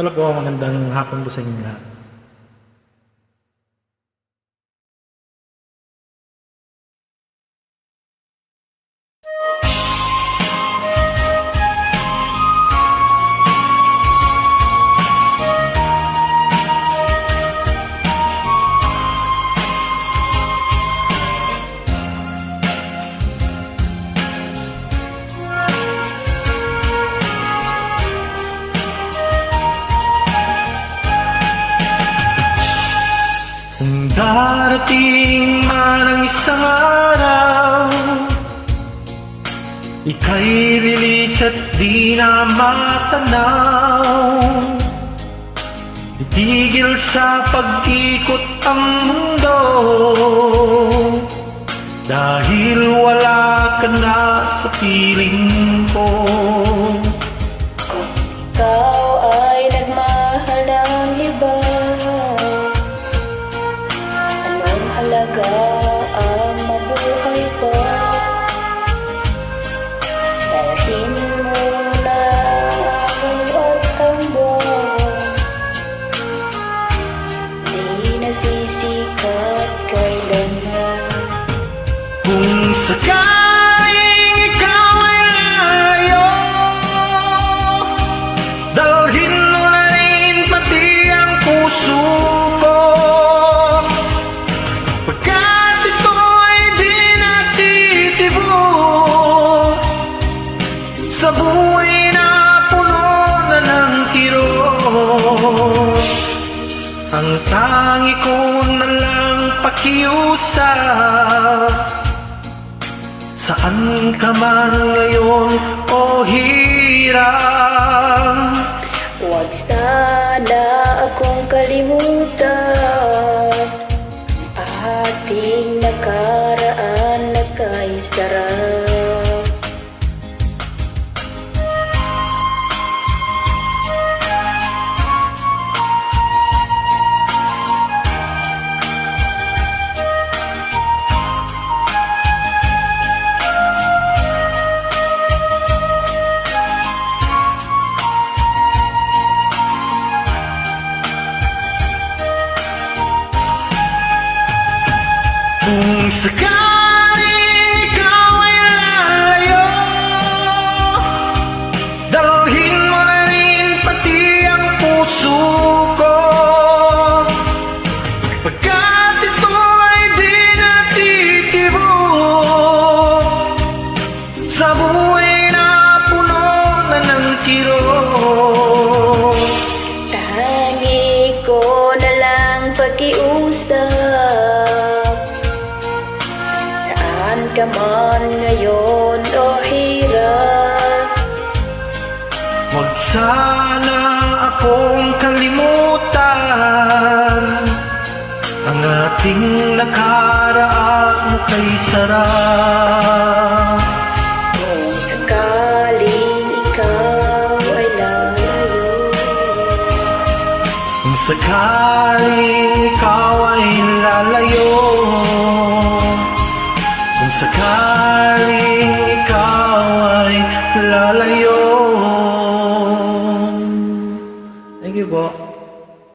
Hello po, magandang hapon po sa inyo lahat. Kung darating man ang isang araw, ika'y lilis at di na matanaw. Itigil sa pag-ikot ang mundo, dahil wala ka na sa piling ko. Ikaw ay nagmahal ng iba, anong halaga ang mabuhay pa? Darahin mo na ako at hanggang di nasisikat kailanman. Kung sakaling ikaw ay layo, dalhin mo na rin pati ang puso ko, pagkat ito ay di natitibok sa buhay na puno na ng kirot. Ang tangi ko na lang pakiusap, saan ka man ngayon o hirap, Huwag sana akong kalimutan, ating nakaraan na kay sarap. kung sakaling ikaw ay lalayo, dalhin mo na rin pati ang puso ko, pagkat ito ay di natitibok sa buhay na puno na ng kirot. Tangi ko na lang pakiusap, saan ka man ngayon o hirap. Huwag sana akong kalimutan, ang ating nakaraan kay sarap. Kung sakaling ikaw ay lalayo, Kung sakaling